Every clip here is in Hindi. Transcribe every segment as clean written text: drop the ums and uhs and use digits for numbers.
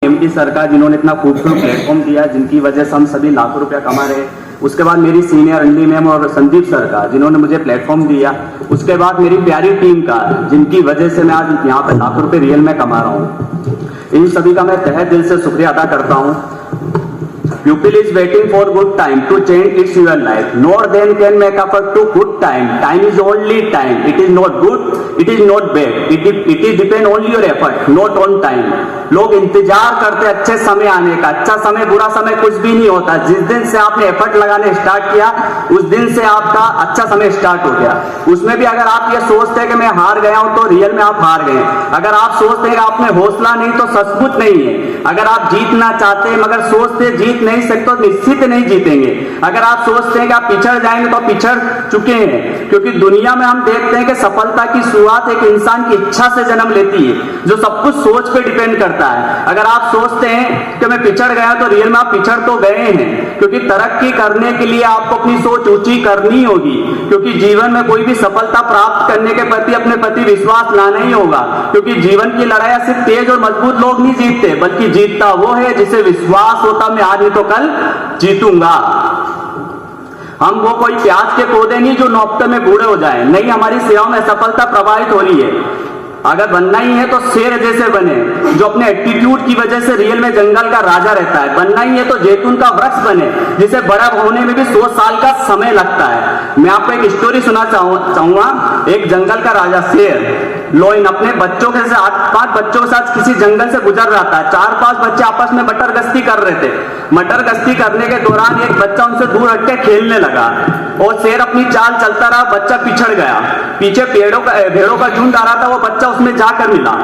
एमपी सरकार जिन्होंने इतना खूबसूरत प्लेटफॉर्म दिया, जिनकी वजह से हम सभी लाखों रुपया कमा रहे हैं। उसके बाद मेरी सीनियर अंडी मैम और संदीप सर का, जिन्होंने मुझे प्लेटफॉर्म दिया। उसके बाद मेरी प्यारी टीम का, जिनकी वजह से मैं आज यहाँ पे लाखों रुपए रियल में कमा रहा हूँ। इन सभी का मैं तहे दिल से शुक्रिया अदा करता हूँ। Pupil is waiting for good time to change its your life. Nor then can make up to good time. Time is only time. It is not good. It is not bad. It is depend only your effort, not on time. लोग इंतजार करते अच्छे समय आने का। अच्छा समय बुरा समय कुछ भी नहीं होता। जिस दिन से आपने एफर्ट लगाने स्टार्ट किया, उस दिन से आपका अच्छा समय स्टार्ट हो गया। उसमें भी अगर आप ये सोचते हैं कि मैं हार गया हूं, तो रियल में आप हार गए। अगर आप सोचते हैं कि आपने हौसला नहीं, तो सचमुच नहीं है। अगर आप जीतना चाहते हैं मगर सोचते जीत नहीं सकते, तो निश्चित नहीं जीतेंगे। अगर आप सोचते हैं कि आप पिछड़ जाएंगे, तो पिछड़ चुके हैं। क्योंकि दुनिया में हम देखते हैं कि सफलता की शुरुआत एक इंसान की इच्छा से जन्म लेती है, जो सब कुछ सोच पे डिपेंड करता है। अगर आप सोचते हैं कि मैं पिछड़ गया, तो रियल में आप पिछड़ तो गए हैं। क्योंकि तरक्की करने के लिए आपको अपनी सोच ऊंची करनी होगी। क्योंकि जीवन में कोई भी सफलता प्राप्त करने के प्रति अपने प्रति विश्वास लाना ही होगा। क्योंकि जीवन की लड़ाई सिर्फ तेज और मजबूत लोग नहीं जीतते, बल्कि जीतता वो है जिसे विश्वास होता मैं आज नहीं तो कल जीतूंगा। हम वो कोई प्याज के पौधे नहीं जो नौबते में बूढ़े हो जाए। नहीं, हमारी सेवाओं में सफलता प्रभावित हो रही है। अगर बनना ही है तो शेर जैसे बने, जो अपने एटीट्यूड की वजह से रियल में जंगल का राजा रहता है। बनना ही है तो जैतून का वृक्ष बने, जिसे बड़ा होने में भी 100 साल का समय लगता है। मैं आपको एक स्टोरी सुना चाहूंगा। एक जंगल का राजा शेर लोइन अपने बच्चों के साथ 5 बच्चों के साथ किसी जंगल से गुजर रहा था। 4-5 बच्चे आपस में मटर गश्ती कर रहे थे। मटर गश्ती करने के दौरान एक बच्चा उनसे दूर हटके खेलने लगा और शेर अपनी चाल चलता रहा। बच्चा पिछड़ गया। पीछे भेड़ों का झुंड आ रहा था। वो बच्चा उसमें जाकर मिला।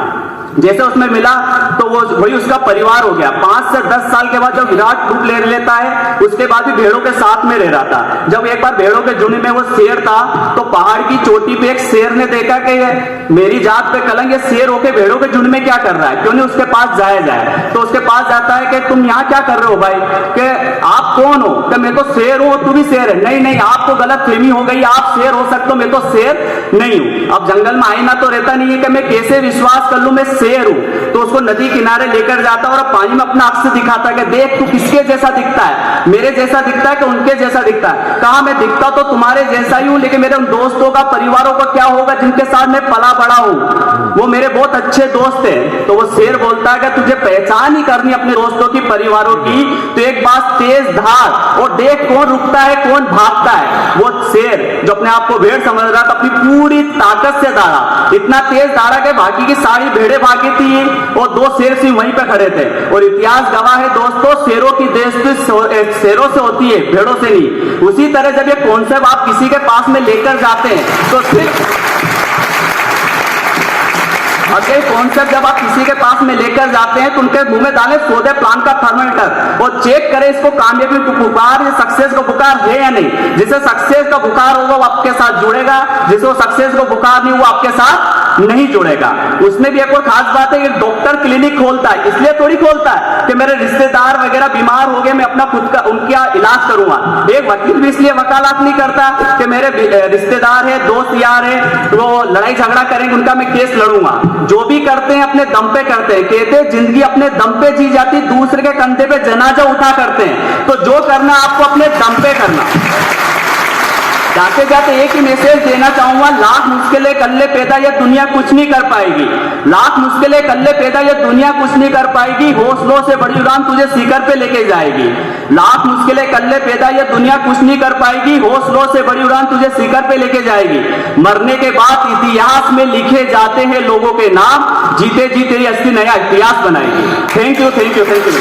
जैसे उसमें मिला तो वो वही उसका परिवार हो गया। 5 से 10 साल के बाद जब विराट रूप ले लेता है, उसके बाद भी भेड़ों के साथ में रह रहा था। जब एक बार भेड़ों के झुंड में वो शेर था, तो पहाड़ की चोटी पे एक शेर ने देखा कि मेरी जात पे कलंक, ये शेर होके भेड़ों के झुंड में क्या कर रहा है, क्यों नहीं उसके पास जाया जाए। तो उसके पास जाता है कि तुम यहाँ क्या कर रहे हो भाई, कि आप कौन हो। कि मैं तो शेर हूं, तू भी शेर है। नहीं नहीं, आपको गलत फहमी हो गई, आप शेर हो सकते हो, मैं तो शेर नहीं हूं। अब जंगल में आईना तो रहता नहीं है कि मैं कैसे विश्वास कर लूं मैं शेर हूं। तो उसको नदी किनारे लेकर जाता और पानी में अपना अक्स दिखाता कि देख तू किसके जैसा दिखता है, मेरे जैसा दिखता है कि उनके जैसा दिखता है। कहा मैं दिखता तो तुम्हारे जैसा ही हूं, लेकिन मेरे उन दोस्तों का, परिवारों का क्या होगा जिनके साथ मैं पला बड़ा हूं। वो मेरे बहुत अच्छे दोस्त हैं। तो वो शेर बोलता है कि तुझे पहचान ही करनी अपने दोस्तों की, परिवारों की, तो एक बात तेज धार और देख कौन रुकता है कौन भागता है। वो शेर जो अपने आप को भेड़ समझ रहा था, अपनी पूरी ताकत से दौड़ा। इतना तेज दौड़ा कि बाकी की सारी भेड़ें भागी थी और 2 शेर सिर्फ वहीं पे खड़े थे। और इतिहास गवाह है दोस्तों, शेरों की दोस्ती शेरों से होती है, भेड़ों से नहीं। उसी तरह जब ये कॉन्सेप्ट आप किसी के पास में लेकर जाते हैं, तो सिर्फ अगर कॉन्सेप्ट जब आप किसी के पास में लेकर जाते हैं, तो उनके मुंह में डालें सोडे प्लांट का थर्मामीटर और चेक करें इसको कामयाबी को बुखार या सक्सेस को बुखार है या नहीं। जिसे सक्सेस का बुखार होगा वो आपके साथ जुड़ेगा, जिसे वो सक्सेस को बुखार नहीं वो आपके साथ नहीं जुड़ेगा। उसमें भी एक और खास बात है, एक डॉक्टर क्लिनिक खोलता है, इसलिए थोड़ी खोलता है कि मेरे रिश्तेदार वगैरह बीमार हो गए, मैं अपना खुद का उनका इलाज करूंगा। एक वकील भी इसलिए वकालत नहीं करता कि मेरे रिश्तेदार है, दोस्त यार है, वो लड़ाई झगड़ा करेंगे, उनका मैं केस लड़ूंगा। जो भी करते हैं अपने दम पे करते हैं। कहते हैं जिंदगी अपने दम पे जी जाती, दूसरे के कंधे पे जनाजा उठा करते हैं। तो जो करना आपको अपने दम पे करना। जाते जाते एक ही मैसेज देना चाहूंगा, लाख मुश्किलें कल्ले पैदा ये दुनिया कुछ नहीं कर पाएगी। लाख मुश्किलें कल्ले पैदा ये दुनिया कुछ नहीं कर पाएगी। हौसलों से बड़ी उड़ान तुझे शिखर पे लेके जाएगी। लाख मुश्किलें कल्ले पैदा ये दुनिया कुछ नहीं कर पाएगी। हौसलों से बड़ी उड़ान तुझे शिखर पे लेके जाएगी। मरने के बाद इतिहास में लिखे जाते हैं लोगों के नाम, जीते जी तेरी असली नया इतिहास बनाएगी। Thank you, thank you, thank you.